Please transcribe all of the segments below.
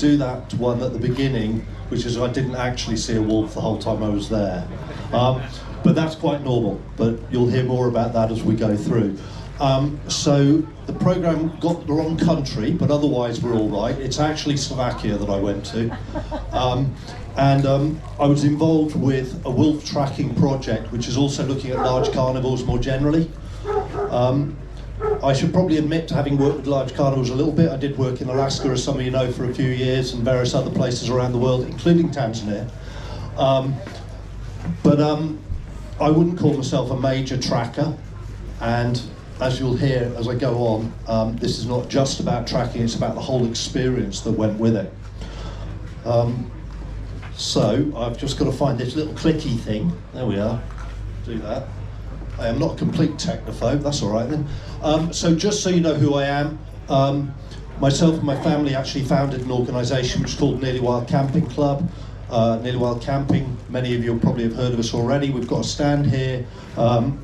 do that one at the beginning, which is I didn't actually see a wolf the whole time I was there. But that's quite normal, but you'll hear more about that as we go through. So the program got the wrong country, but otherwise we're all right. It's actually Slovakia that I went to. I was involved with a wolf tracking project, which is also looking at large carnivores more generally. I should probably admit to having worked with large carnivores a little bit. I did work in Alaska, as some of you know, for a few years, and various other places around the world, including Tanzania. But I wouldn't call myself a major tracker, and as you'll hear as I go on, this is not just about tracking, it's about the whole experience that went with it. So I've just got to find this little clicky thing. There we are. Do that. I am not a complete technophobe, that's all right then. So just so you know who I am, myself and my family actually founded an organisation which is called Nearly Wild Camping Club. Nearly Wild Camping, many of you probably have heard of us already. We've got a stand here.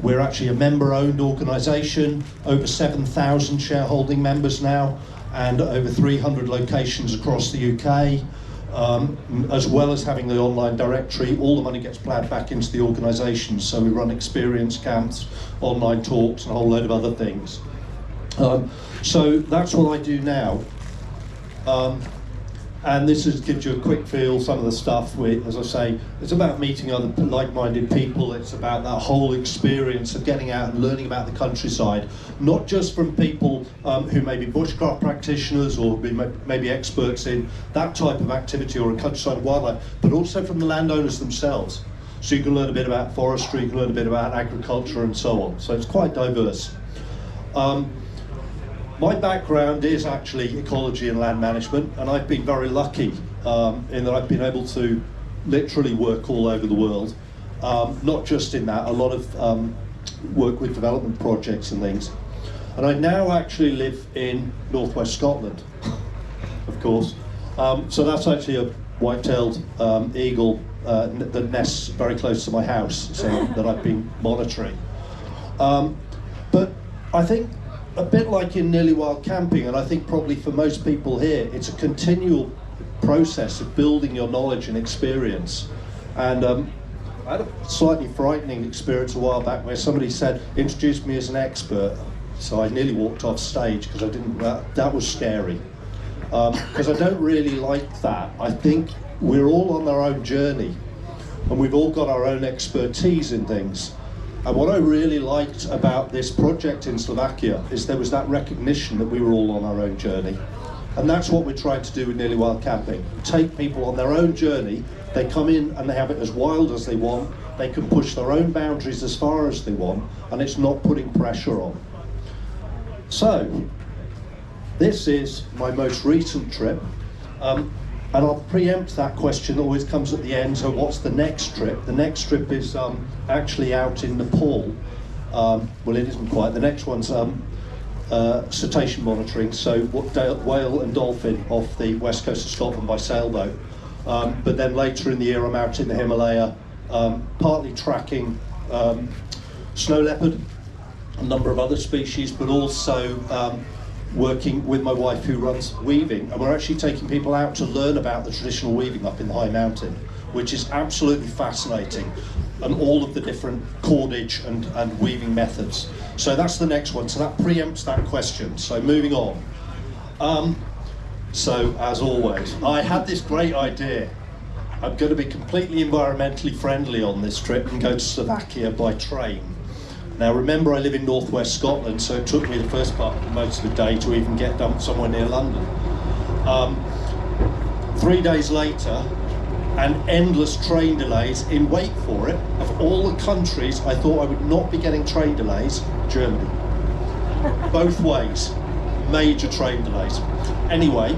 We're actually a member-owned organisation, over 7,000 shareholding members now, and over 300 locations across the UK. As well as having the online directory, all the money gets ploughed back into the organisation, so we run experience camps, online talks, and a whole load of other things. So that's what I do now. And this gives you a quick feel, some of the stuff, as I say, it's about meeting other like-minded people. It's about that whole experience of getting out and learning about the countryside, not just from people who may be bushcraft practitioners or maybe experts in that type of activity or in countryside wildlife, but also from the landowners themselves. So you can learn a bit about forestry, you can learn a bit about agriculture and so on. So it's quite diverse. My background is actually ecology and land management, and I've been very lucky in that I've been able to literally work all over the world. Not just in that, a lot of work with development projects and things. And I now actually live in northwest Scotland, of course. So that's actually a white-tailed eagle that nests very close to my house, so that I've been monitoring. But I think a bit like in Nearly Wild Camping, and I think probably for most people here, it's a continual process of building your knowledge and experience. And I had a slightly frightening experience a while back where somebody said, introduced me as an expert. So I nearly walked off stage because I didn't, that was scary. Because I don't really like that. I think we're all on our own journey and we've all got our own expertise in things. And what I really liked about this project in Slovakia is there was that recognition that we were all on our own journey. And that's what we're trying to do with Nearly Wild Camping. Take people on their own journey, they come in and they have it as wild as they want, they can push their own boundaries as far as they want, and it's not putting pressure on. So, this is my most recent trip. And I'll preempt that question that always comes at the end, so what's the next trip? The next trip is actually out in Nepal. Well, it isn't quite. The next one's cetacean monitoring, so whale and dolphin off the west coast of Scotland by sailboat. But then later in the year I'm out in the Himalaya, partly tracking snow leopard, a number of other species, but also working with my wife who runs weaving, and we're actually taking people out to learn about the traditional weaving up in the high mountain, which is absolutely fascinating, and all of the different cordage and weaving methods. So that's the next one, so that preempts that question. So moving on. So as always, I had this great idea. I'm going to be completely environmentally friendly on this trip and go to Slovakia by train. Now remember, I live in northwest Scotland, so it took me the first part of most of the day to even get down somewhere near London. 3 days later, and endless train delays, in wait for it, of all the countries I thought I would not be getting train delays, Germany. Both ways, major train delays. Anyway,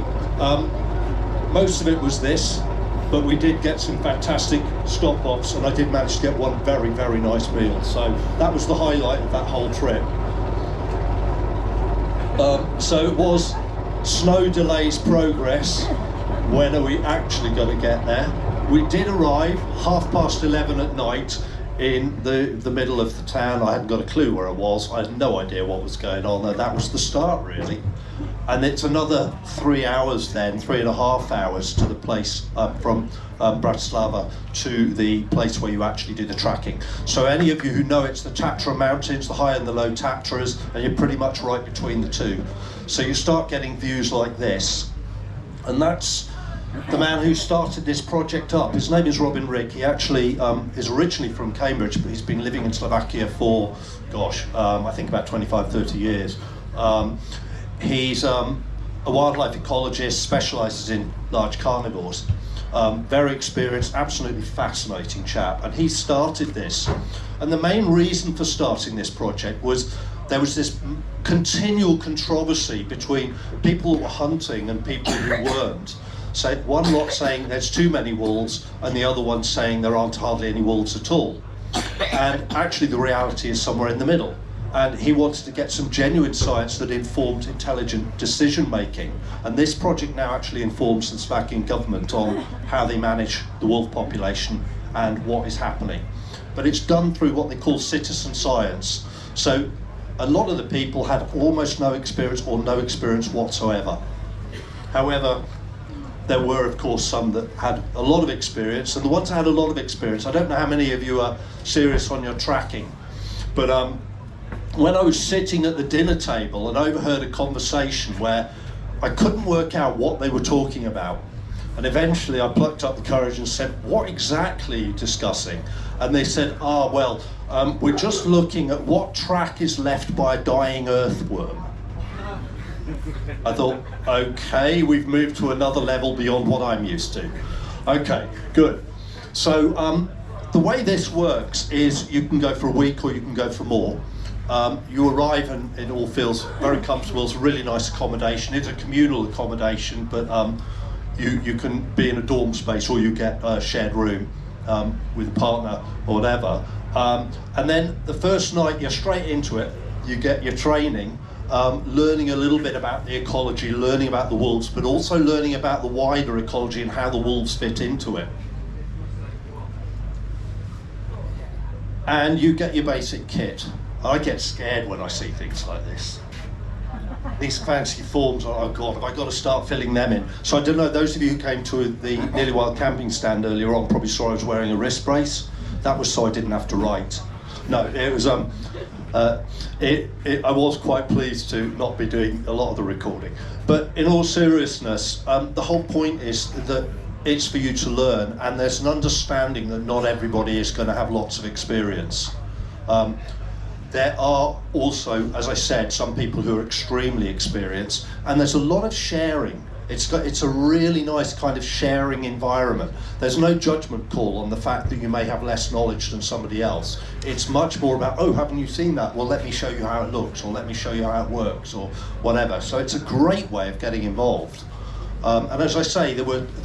most of it was this, but we did get some fantastic stop-offs, and I did manage to get one very, very nice meal. So that was the highlight of that whole trip. So it was snow delays progress. When are we actually going to get there? We did arrive 11:30 at night in the middle of the town. I hadn't got a clue where I was. I had no idea what was going on, and that was the start, really. And it's another 3 hours then, 3.5 hours to the place from Bratislava to the place where you actually do the tracking. So any of you who know, it's the Tatra Mountains, the high and the low Tatras, and you're pretty much right between the two. So you start getting views like this, and that's the man who started this project up. His name is Robin Rick. He actually is originally from Cambridge, but he's been living in Slovakia for, gosh, I think about 25, 30 years. He's a wildlife ecologist, specialises in large carnivores. Very experienced, absolutely fascinating chap. And he started this. And the main reason for starting this project was there was this continual controversy between people who were hunting and people who weren't. So one lot saying there's too many wolves, and the other one saying there aren't hardly any wolves at all. And actually the reality is somewhere in the middle. And he wanted to get some genuine science that informed intelligent decision making. And this project now actually informs the Slovakian government on how they manage the wolf population and what is happening. But it's done through what they call citizen science. So a lot of the people had almost no experience or no experience whatsoever. However, there were, of course, some that had a lot of experience, and the ones that had a lot of experience, I don't know how many of you are serious on your tracking, but when I was sitting at the dinner table and overheard a conversation where I couldn't work out what they were talking about, and eventually I plucked up the courage and said, "What exactly are you discussing?" And they said, we're just looking at what track is left by a dying earthworm." I thought, okay, we've moved to another level beyond what I'm used to. Okay, good. So the way this works is you can go for a week or you can go for more. You arrive and it all feels very comfortable. It's a really nice accommodation. It's a communal accommodation, but you can be in a dorm space or you get a shared room with a partner or whatever. And then the first night you're straight into it. You get your training. Learning a little bit about the ecology, learning about the wolves, but also learning about the wider ecology and how the wolves fit into it. And you get your basic kit. I get scared when I see things like this. These fancy forms, oh God, have I got to start filling them in? So I don't know, those of you who came to the Nearly Wild camping stand earlier on probably saw I was wearing a wrist brace. That was so I didn't have to write. No, it was I was quite pleased to not be doing a lot of the recording. But in all seriousness, the whole point is that it's for you to learn, and there's an understanding that not everybody is going to have lots of experience. There are also, as I said, some people who are extremely experienced, and there's a lot of sharing. It's a really nice kind of sharing environment. There's no judgment call on the fact that you may have less knowledge than somebody else. It's much more about, oh, haven't you seen that? Well, let me show you how it looks, or let me show you how it works, or whatever. So it's a great way of getting involved. And as I say, there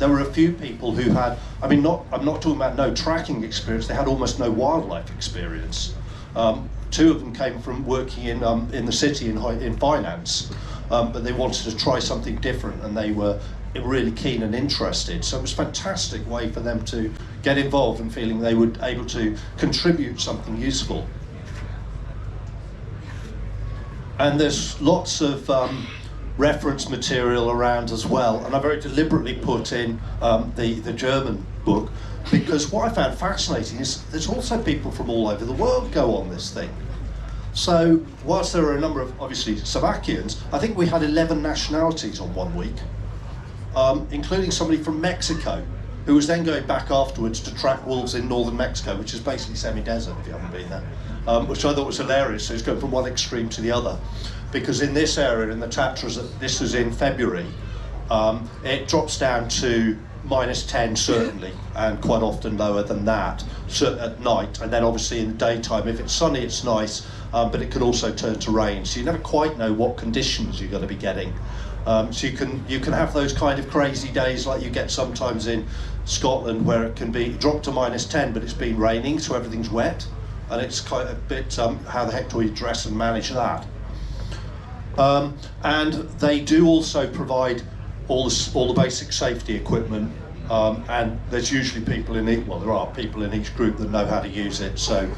were a few people who had, I'm not talking about no tracking experience, they had almost no wildlife experience. Two of them came from working in the city in finance. But they wanted to try something different, and they were really keen and interested. So it was a fantastic way for them to get involved and feeling they were able to contribute something useful. And there's lots of reference material around as well, and I very deliberately put in the German book, because what I found fascinating is there's also people from all over the world go on this thing. So, whilst there are a number of, obviously, Slovakians, I think we had 11 nationalities on 1 week, including somebody from Mexico, who was then going back afterwards to track wolves in northern Mexico, which is basically semi-desert, if you haven't been there, which I thought was hilarious. So he's going from one extreme to the other. Because in this area, in the Tatras, this was in February, it drops down to -10 certainly, and quite often lower than that at night, and then obviously in the daytime, if it's sunny it's nice, but it can also turn to rain, so you never quite know what conditions you're going to be getting. So you can have those kind of crazy days like you get sometimes in Scotland, where it can be drop to -10 but it's been raining, so everything's wet, and it's quite a bit how the heck do we dress and manage that. And they do also provide all the basic safety equipment And there's usually people in each, well, there are people in each group that know how to use it. So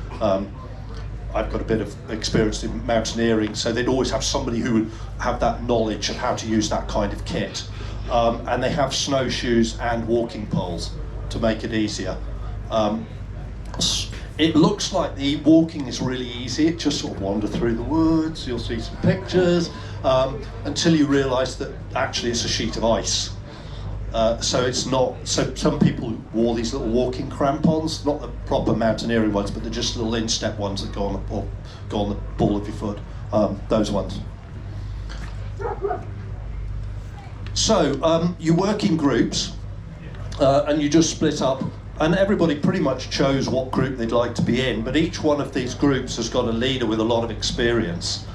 I've got a bit of experience in mountaineering, so they'd always have somebody who would have that knowledge of how to use that kind of kit. And they have snowshoes and walking poles to make it easier. It looks like the walking is really easy. It just sort of wander through the woods, you'll see some pictures, until you realise that actually it's a sheet of ice. So it's not, so some people wore these little walking crampons, not the proper mountaineering ones, but they're just little instep ones that go on the ball of your foot, those ones. So you work in groups, and you just split up, and everybody pretty much chose what group they'd like to be in, but each one of these groups has got a leader with a lot of experience.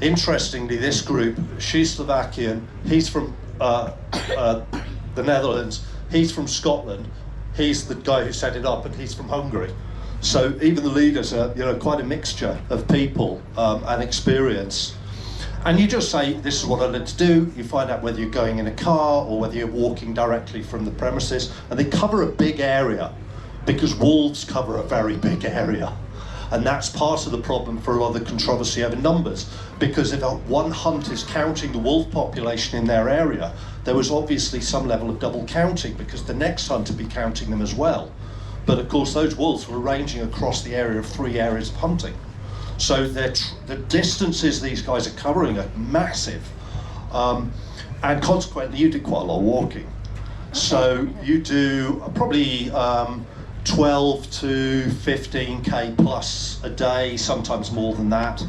Interestingly, this group, she's Slovakian, he's from the Netherlands, he's from Scotland, he's the guy who set it up, and he's from Hungary. So even the leaders are, quite a mixture of people and experience. And you just say, this is what I need to do. You find out whether you're going in a car or whether you're walking directly from the premises. And they cover a big area, because wolves cover a very big area. And that's part of the problem for a lot of the controversy over numbers, because if one hunt is counting the wolf population in their area, there was obviously some level of double counting, because the next hunt would be counting them as well. But of course those wolves were ranging across the area of 3 areas of hunting. So the distances these guys are covering are massive. And consequently you do quite a lot of walking. So you do probably 12 to 15k plus a day, sometimes more than that.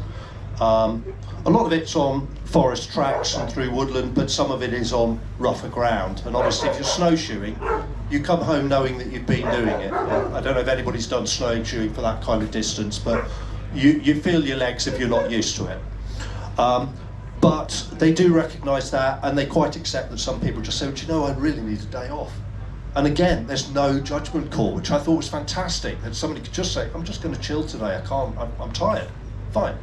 A lot of it's on forest tracks and through woodland, but some of it is on rougher ground. And obviously if you're snowshoeing, you come home knowing that you've been doing it. I don't know if anybody's done snowshoeing for that kind of distance, but you feel your legs if you're not used to it. But they do recognise that, and they quite accept that some people just say, well, I really need a day off. And again, there's no judgment call, which I thought was fantastic, that somebody could just say, I'm just going to chill today, I'm tired, fine,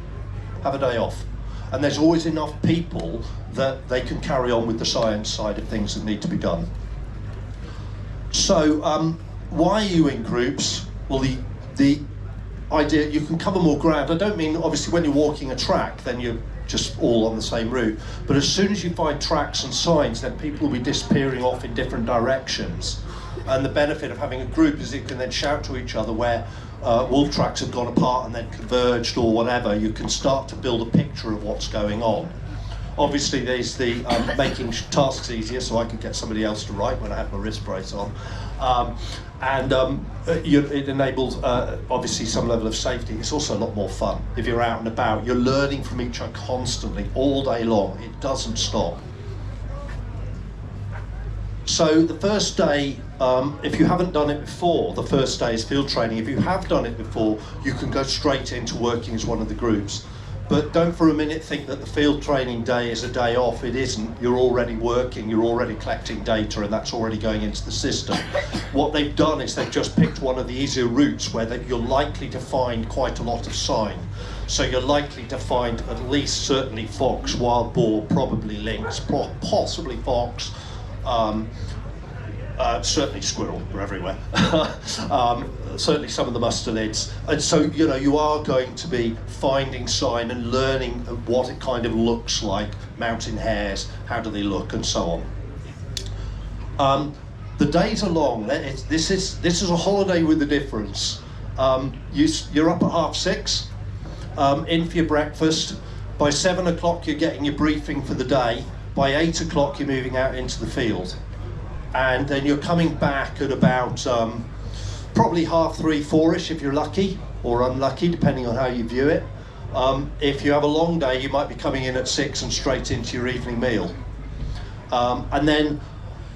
have a day off. And there's always enough people that they can carry on with the science side of things that need to be done. So why are you in groups? Well, the idea, you can cover more ground. I don't mean, obviously, when you're walking a track, then you're just all on the same route. But as soon as you find tracks and signs, then people will be disappearing off in different directions. And the benefit of having a group is you can then shout to each other where wolf tracks have gone apart and then converged or whatever. You can start to build a picture of what's going on. Obviously, there's the making tasks easier, so I can get somebody else to write when I have my wrist brace on. It enables, obviously, some level of safety. It's also a lot more fun. If you're out and about, you're learning from each other constantly, all day long. It doesn't stop. So the first day, if you haven't done it before, the first day is field training. If you have done it before, you can go straight into working as one of the groups. But don't for a minute think that the field training day is a day off. It isn't. You're already working, you're already collecting data, and that's already going into the system. What they've done is they've just picked one of the easier routes where you're likely to find quite a lot of sign. So you're likely to find at least certainly fox, wild boar, probably lynx, possibly fox, certainly squirrel, they're everywhere. Certainly some of the mustelids. And so, you are going to be finding sign and learning what it kind of looks like, mountain hares, how do they look, and so on. The days are long. This is a holiday with a difference. You're up at 6:30, in for your breakfast. By 7 o'clock you're getting your briefing for the day. By 8 o'clock you're moving out into the field. And then you're coming back at about probably 3:30, 4-ish if you're lucky, or unlucky, depending on how you view it. If you have a long day, you might be coming in at 6 and straight into your evening meal. And then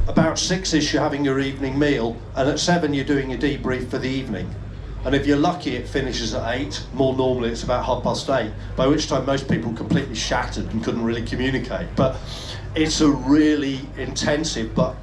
about 6-ish you're having your evening meal, and at 7 you're doing your debrief for the evening. And if you're lucky, it finishes at 8. More normally it's about 8:30, by which time most people are completely shattered and couldn't really communicate. But it's a really intensive, but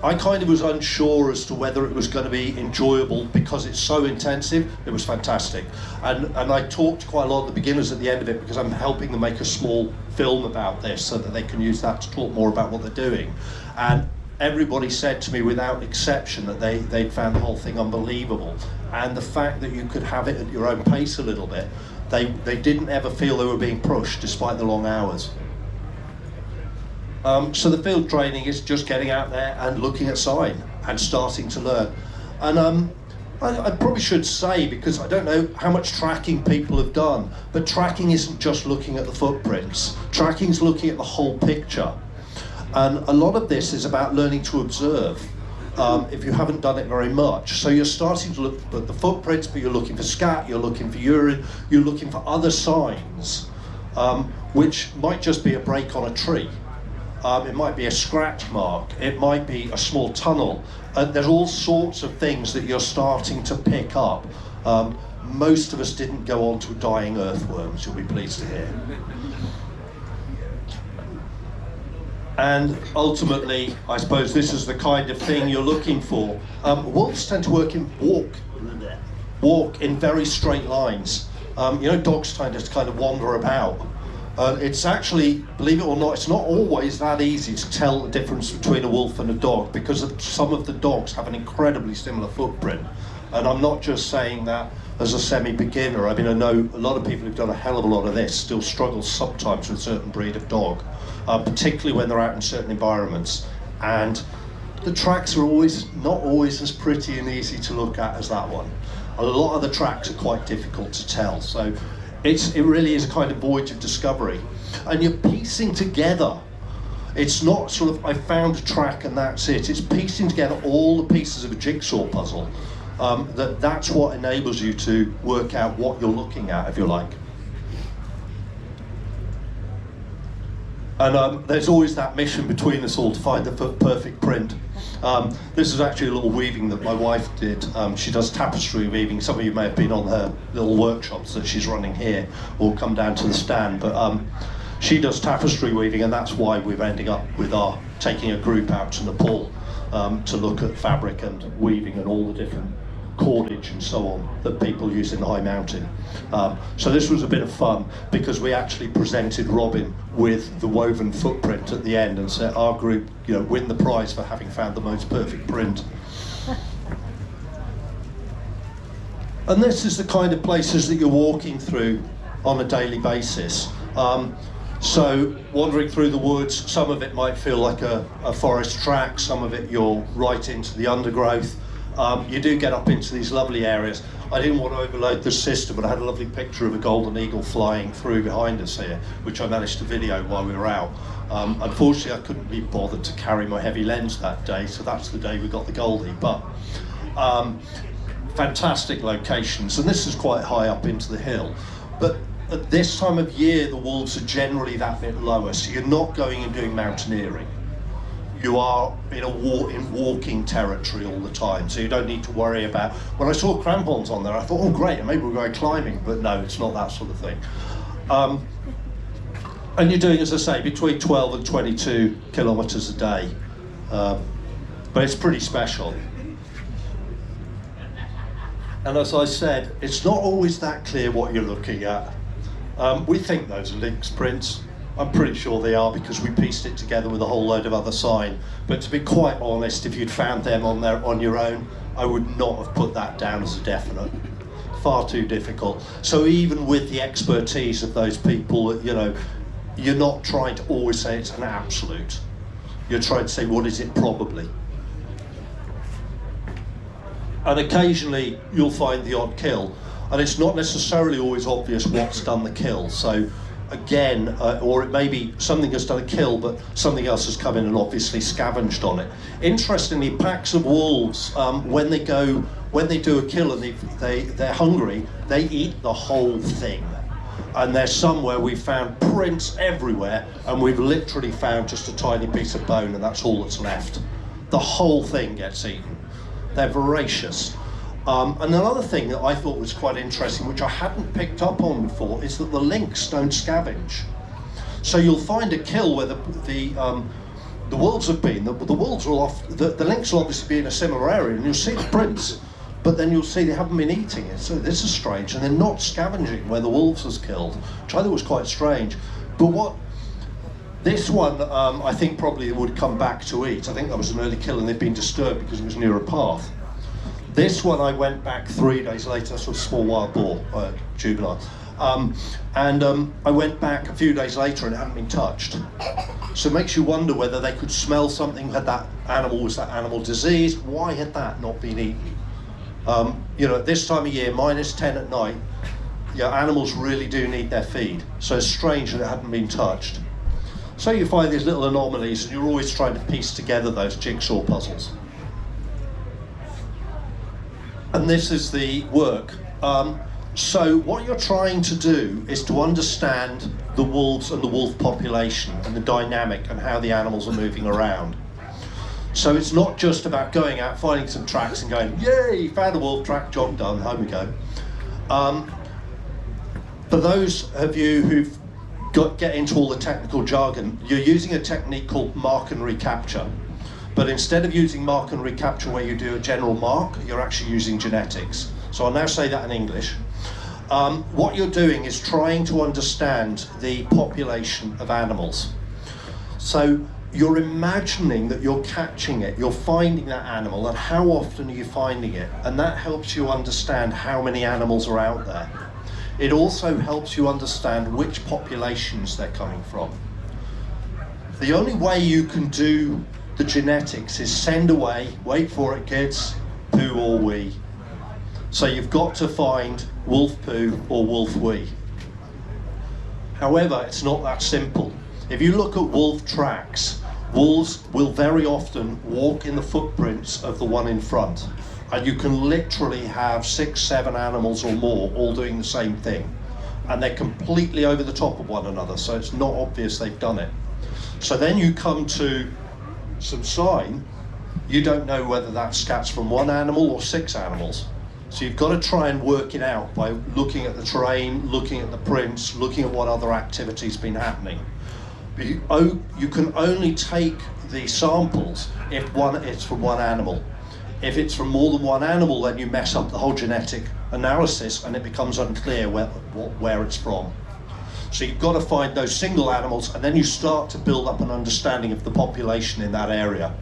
I kind of was unsure as to whether it was going to be enjoyable because it's so intensive. It was fantastic. And I talked quite a lot of the beginners at the end of it because I'm helping them make a small film about this so that they can use that to talk more about what they're doing. And everybody said to me without exception that they'd found the whole thing unbelievable. And the fact that you could have it at your own pace a little bit, they didn't ever feel they were being pushed despite the long hours. So the field training is just getting out there and looking at sign and starting to learn. And I probably should say, because I don't know how much tracking people have done, but tracking isn't just looking at the footprints. Tracking's looking at the whole picture. And a lot of this is about learning to observe, if you haven't done it very much. So you're starting to look at the footprints, but you're looking for scat, you're looking for urine, you're looking for other signs, which might just be a break on a tree. It might be a scratch mark, it might be a small tunnel. There's all sorts of things that you're starting to pick up. Most of us didn't go on to dying earthworms, you'll be pleased to hear. And ultimately, I suppose this is the kind of thing you're looking for. Wolves tend to walk in very straight lines. You know, dogs tend to kind of wander about. It's actually, believe it or not, it's not always that easy to tell the difference between a wolf and a dog because some of the dogs have an incredibly similar footprint. And I'm not just saying that as a semi-beginner. I mean, I know a lot of people who've done a hell of a lot of this still struggle sometimes with a certain breed of dog, particularly when they're out in certain environments. And the tracks are not always as pretty and easy to look at as that one. A lot of the tracks are quite difficult to tell. So it really is a kind of voyage of discovery. And you're piecing together. It's not sort of, I found a track and that's it. It's piecing together all the pieces of a jigsaw puzzle. That's what enables you to work out what you're looking at, if you like. And there's always that mission between us all to find the perfect print. This is actually a little weaving that my wife did. She does tapestry weaving. Some of you may have been on her little workshops that she's running here, or come down to the stand. But she does tapestry weaving, and that's why we're ending up with taking a group out to Nepal to look at fabric and weaving and all the different cordage and so on that people use in the high mountain. So this was a bit of fun because we actually presented Robin with the woven footprint at the end and said our group, win the prize for having found the most perfect print. And this is the kind of places that you're walking through on a daily basis. So wandering through the woods, some of it might feel like a forest track, some of it you're right into the undergrowth. You do get up into these lovely areas. I didn't want to overload the system, but I had a lovely picture of a golden eagle flying through behind us here, which I managed to video while we were out. Unfortunately, I couldn't be bothered to carry my heavy lens that day, so that's the day we got the Goldie. But fantastic locations, and this is quite high up into the hill. But at this time of year, the wolves are generally that bit lower, so you're not going and doing mountaineering. You are in walking territory all the time, so you don't need to worry about. When I saw crampons on there, I thought, oh great, maybe we're going climbing, but no, it's not that sort of thing. And you're doing, as I say, between 12 and 22 kilometres a day, but it's pretty special. And as I said, it's not always that clear what you're looking at. We think those are lynx prints. I'm pretty sure they are because we pieced it together with a whole load of other sign. But to be quite honest, if you'd found them on your own, I would not have put that down as a definite. Far too difficult. So even with the expertise of those people, you're not trying to always say it's an absolute. You're trying to say, what is it probably? And occasionally you'll find the odd kill, and it's not necessarily always obvious what's done the kill. So again, or it may be something has done a kill, but something else has come in and obviously scavenged on it. Interestingly, packs of wolves, when they do a kill and they're hungry, they eat the whole thing. And there's some where we've found prints everywhere, and we've literally found just a tiny piece of bone, and that's all that's left. The whole thing gets eaten. They're voracious. And another thing that I thought was quite interesting, which I hadn't picked up on before, is that the lynx don't scavenge. So you'll find a kill where the wolves have been, the wolves will the lynx will obviously be in a similar area, and you'll see the prints, but then you'll see they haven't been eating it, so this is strange, and they're not scavenging where the wolves has killed, which I thought was quite strange. But what this one, I think probably would come back to eat. I think that was an early kill and they'd been disturbed because it was near a path. This one I went back 3 days later, that's a small wild boar, juvenile. I went back a few days later and it hadn't been touched. So it makes you wonder whether they could smell something, was that animal diseased? Why had that not been eaten? You know, at this time of year, -10 at night, animals really do need their feed. So it's strange that it hadn't been touched. So you find these little anomalies and you're always trying to piece together those jigsaw puzzles. And this is the work. So what you're trying to do is to understand the wolves and the wolf population and the dynamic and how the animals are moving around. So it's not just about going out, finding some tracks and going, yay, found a wolf track, job done, home we go. For those of you who've get into all the technical jargon, you're using a technique called mark and recapture. But instead of using mark and recapture where you do a general mark, you're actually using genetics. So I'll now say that in English. What you're doing is trying to understand the population of animals. So you're imagining that you're catching it, you're finding that animal, and how often are you finding it? And that helps you understand how many animals are out there. It also helps you understand which populations they're coming from. The only way you can do the genetics is send away, wait for it kids, poo or wee. So you've got to find wolf poo or wolf wee. However, it's not that simple. If you look at wolf tracks, wolves will very often walk in the footprints of the one in front. And you can literally have 6, 7 animals or more all doing the same thing. And they're completely over the top of one another, so it's not obvious they've done it. So then you come to some sign, you don't know whether that scats from 1 animal or 6 animals. So you've got to try and work it out by looking at the terrain, looking at the prints, looking at what other activity's been happening. You can only take the samples if it's from 1 animal. If it's from more than 1 animal, then you mess up the whole genetic analysis and it becomes unclear where it's from. So you've got to find those single animals and then you start to build up an understanding of the population in that area.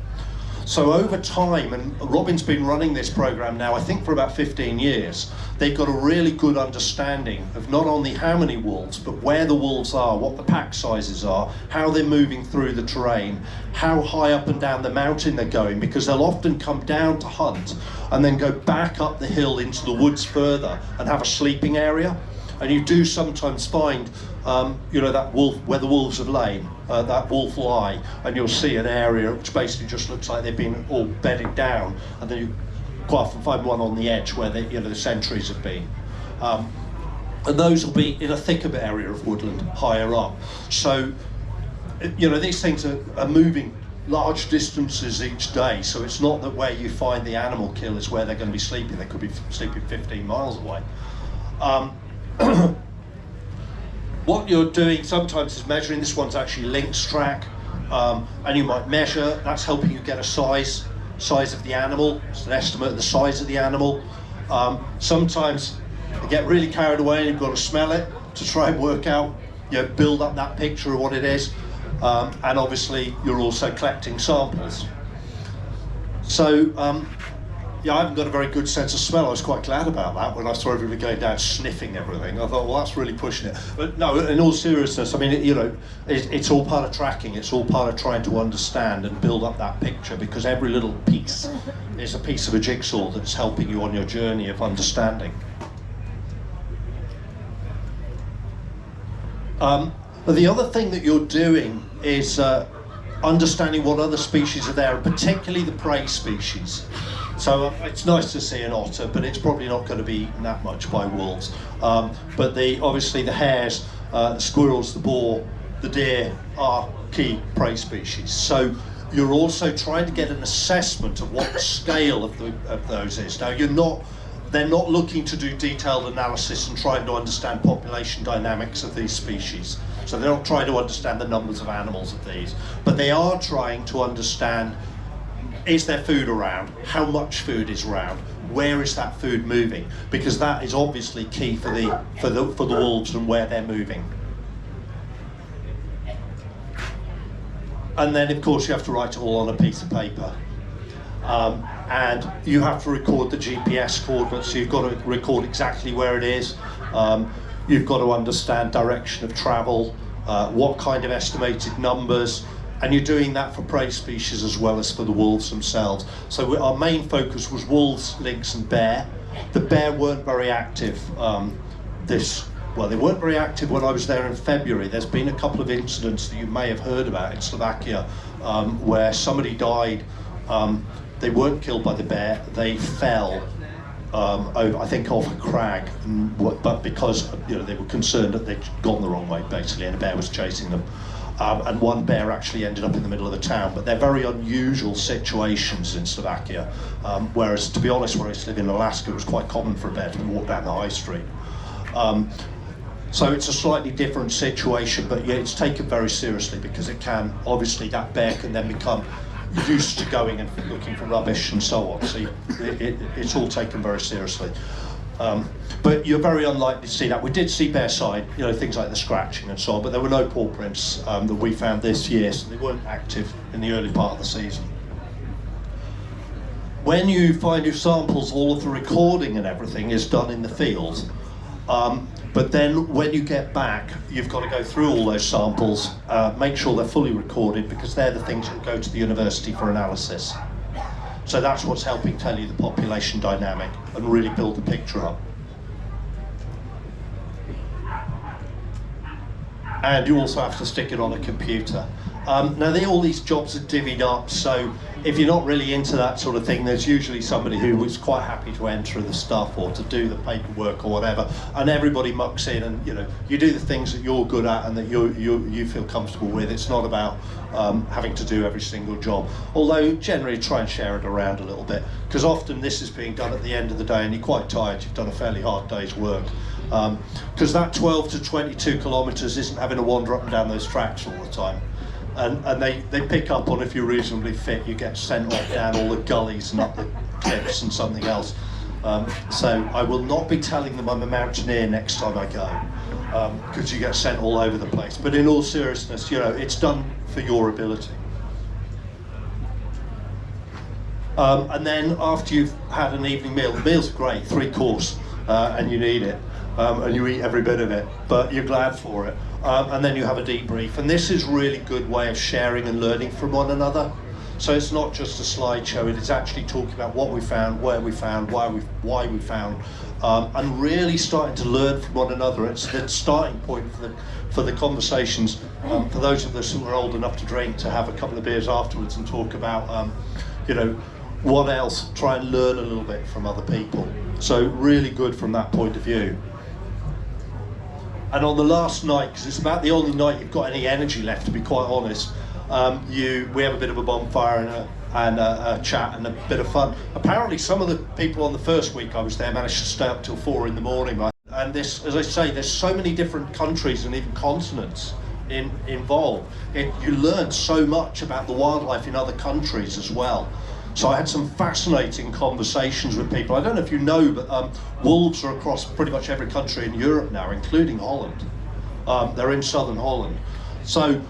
So over time, and Robin's been running this program now, I think for about 15 years, they've got a really good understanding of not only how many wolves, but where the wolves are, what the pack sizes are, how they're moving through the terrain, how high up and down the mountain they're going, because they'll often come down to hunt and then go back up the hill into the woods further and have a sleeping area. And you do sometimes find, that wolf, where the wolves have lain, that wolf lie, and you'll see an area which basically just looks like they've been all bedded down, and then you quite often find one on the edge where the sentries have been. And those will be in a thicker area of woodland, higher up. So, these things are moving large distances each day, so it's not that where you find the animal kill is where they're going to be sleeping. They could be sleeping 15 miles away. What you're doing sometimes is measuring. This one's actually lynx track, and you might measure. That's helping you get a size of the animal. It's an estimate of the size of the animal. Sometimes you get really carried away and you've got to smell it to try and work out, build up that picture of what it is. And obviously you're also collecting samples. So I haven't got a very good sense of smell. I was quite glad about that when I saw everybody going down sniffing everything. I thought, well, that's really pushing it. But no, in all seriousness, I mean, it's all part of tracking. It's all part of trying to understand and build up that picture, because every little piece is a piece of a jigsaw that's helping you on your journey of understanding. But the other thing that you're doing is understanding what other species are there, and particularly the prey species. So it's nice to see an otter, but it's probably not going to be eaten that much by wolves. But obviously the hares, the squirrels, the boar, the deer are key prey species. So you're also trying to get an assessment of what the scale of those is. Now they're not looking to do detailed analysis and trying to understand population dynamics of these species. So they're not trying to understand the numbers of animals of these, but they are trying to understand, is there food around? How much food is around? Where is that food moving? Because that is obviously key for the wolves and where they're moving. And then, of course, you have to write it all on a piece of paper. And you have to record the GPS coordinates, so you've got to record exactly where it is. You've got to understand direction of travel, what kind of estimated numbers, and you're doing that for prey species as well as for the wolves themselves. So our main focus was wolves, lynx and bear. The bear weren't very active they weren't very active when I was there in February. There's been a couple of incidents that you may have heard about in Slovakia where somebody died. They weren't killed by the bear, they fell over, I think, off a crag, but because they were concerned that they'd gone the wrong way, basically, and a bear was chasing them. And one bear actually ended up in the middle of the town. But they're very unusual situations in Slovakia, whereas, to be honest, where I used to live in Alaska, it was quite common for a bear to walk down the high street. So it's a slightly different situation, but yeah, it's taken very seriously, because it can, obviously, that bear can then become used to going and looking for rubbish and so on. So it's all taken very seriously. But you're very unlikely to see that. We did see bear sign, things like the scratching and so on, but there were no paw prints that we found this year, so they weren't active in the early part of the season. When you find your samples, all of the recording and everything is done in the field. But then when you get back, you've got to go through all those samples, make sure they're fully recorded, because they're the things that go to the university for analysis. So that's what's helping tell you the population dynamic and really build the picture up. And you also have to stick it on a computer. Now, all these jobs are divvied up, so if you're not really into that sort of thing, there's usually somebody who is quite happy to enter the stuff or to do the paperwork or whatever, and everybody mucks in, and you do the things that you're good at and that you feel comfortable with. It's not about having to do every single job, although generally try and share it around a little bit, because often this is being done at the end of the day and you're quite tired, you've done a fairly hard day's work. Because that 12 to 22 kilometres isn't having to wander up and down those tracks all the time. And they pick up on, if you're reasonably fit, you get sent off down all the gullies and up the cliffs and something else. So I will not be telling them I'm a mountaineer next time I go, because you get sent all over the place. But in all seriousness, it's done for your ability. And then after you've had an evening meal, the meals are great, 3-course, and you need it. And you eat every bit of it, but you're glad for it. And then you have a debrief, and this is a really good way of sharing and learning from one another. So it's not just a slideshow, it is actually talking about what we found, where we found, why we found, and really starting to learn from one another. It's the starting point for the conversations, for those of us who are old enough to drink, to have a couple of beers afterwards and talk about what else, try and learn a little bit from other people. So really good from that point of view. And on the last night, because it's about the only night you've got any energy left, to be quite honest, we have a bit of a bonfire and a chat and a bit of fun. Apparently some of the people on the first week I was there managed to stay up till 4 in the morning. And this, as I say, there's so many different countries and even continents involved. You learn so much about the wildlife in other countries as well. So I had some fascinating conversations with people. I don't know if you know, but wolves are across pretty much every country in Europe now, including Holland. They're in southern Holland. So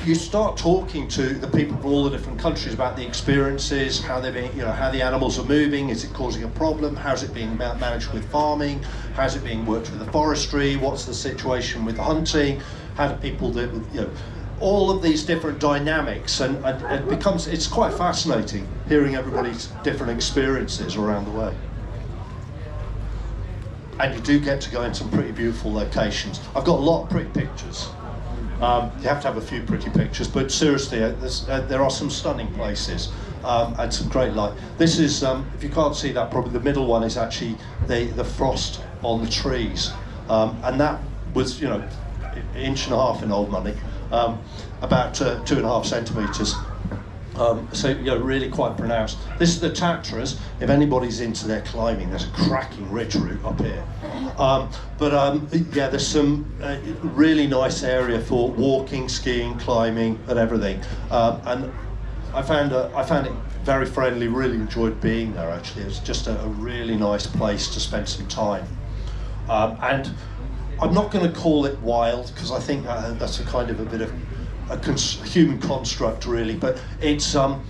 you start talking to the people from all the different countries about the experiences, how they're being, how the animals are moving, is it causing a problem, how's it being managed with farming, how's it being worked with the forestry, what's the situation with the hunting, how do people do it with, all of these different dynamics, and it's quite fascinating hearing everybody's different experiences around the way. And you do get to go in some pretty beautiful locations. I've got a lot of pretty pictures. You have to have a few pretty pictures, but seriously, there are some stunning places and some great light. This is, if you can't see that, probably the middle one is actually the frost on the trees, and that was, an inch and a half in old money. About 2.5 centimetres. So really quite pronounced. This is the Tatras. If anybody's into their climbing, there's a cracking ridge route up here. Yeah, there's some really nice area for walking, skiing, climbing, and everything. And I found it very friendly. Really enjoyed being there. Actually, it's just a really nice place to spend some time. And I'm not going to call it wild, because I think that's a kind of a bit of a human construct, really, but it's a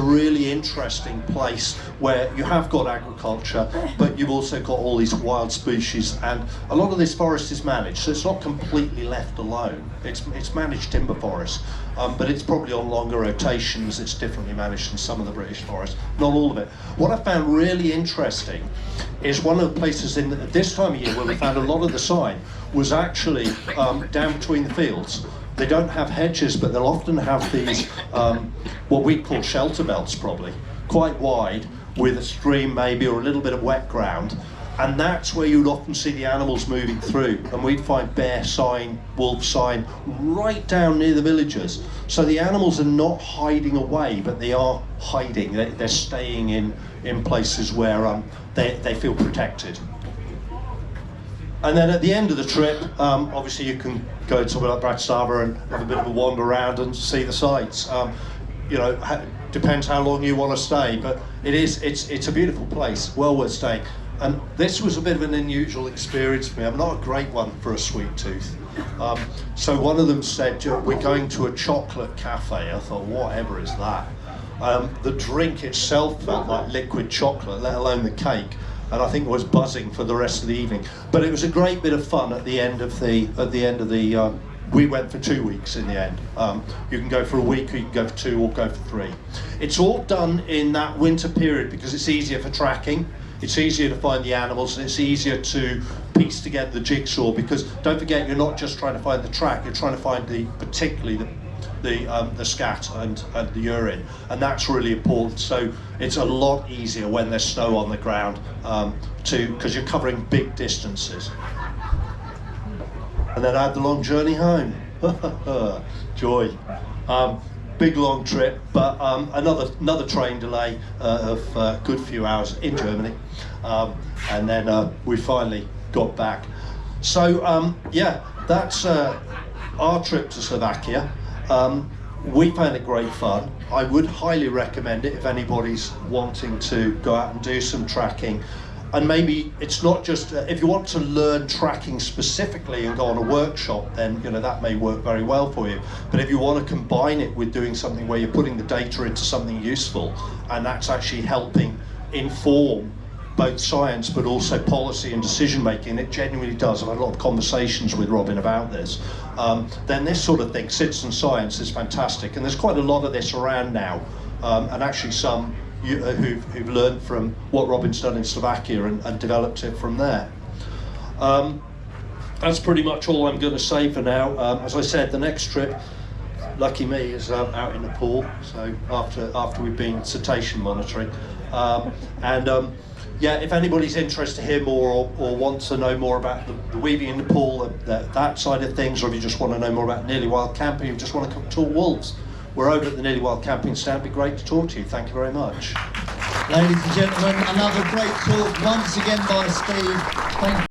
really interesting place where you have got agriculture, but you've also got all these wild species, and a lot of this forest is managed, so it's not completely left alone. It's managed timber forest, but it's probably on longer rotations. It's differently managed than some of the British forests, not all of it. What I found really interesting is one of the places in this time of year where we found a lot of the sign was actually down between the fields. They don't have hedges, but they'll often have these, what we call shelter belts, probably, quite wide, with a stream maybe or a little bit of wet ground. And that's where you'd often see the animals moving through. And we'd find bear sign, wolf sign, right down near the villages. So the animals are not hiding away, but they are hiding. They're staying in places where they feel protected. And then at the end of the trip, obviously you can go to somewhere like Bratislava and have a bit of a wander around and see the sights. Depends how long you want to stay, but it's a beautiful place, well worth staying. And this was a bit of an unusual experience for me. I'm not a great one for a sweet tooth. So one of them said, we're going to a chocolate cafe. I thought, whatever is that? The drink itself felt like liquid chocolate, let alone the cake. And I think was buzzing for the rest of the evening. But it was a great bit of fun at the end of the we went for 2 weeks in the end. You can go for a week, or you can go for 2, or go for 3. It's all done in that winter period because it's easier for tracking, it's easier to find the animals, and it's easier to piece together the jigsaw, because don't forget, you're not just trying to find the track, you're trying to find particularly the scat and the urine, and that's really important. So it's a lot easier when there's snow on the ground, because you're covering big distances. And then I had the long journey home. Joy. Big long trip, but another train delay of a good few hours in Germany, and then we finally got back. So yeah, that's our trip to Slovakia. We found it great fun. I would highly recommend it if anybody's wanting to go out and do some tracking. And maybe it's not just, if you want to learn tracking specifically and go on a workshop, then that may work very well for you. But if you want to combine it with doing something where you're putting the data into something useful, and that's actually helping inform both science but also policy and decision making, it genuinely does. I've had a lot of conversations with Robin about this. Then this sort of thing, citizen science, is fantastic, and there's quite a lot of this around now, and actually some who've learned from what Robin's done in Slovakia and developed it from there. That's pretty much all I'm going to say for now. As I said, the next trip, lucky me, is out in Nepal. So after we've been cetacean monitoring, yeah, if anybody's interested to hear more or wants to know more about the weaving in Nepal, that side of things, or if you just want to know more about Nearly Wild Camping, you just want to come talk wolves, we're over at the Nearly Wild Camping stand. It'd be great to talk to you. Thank you very much. Ladies and gentlemen, another great talk once again by Steve. Thank you.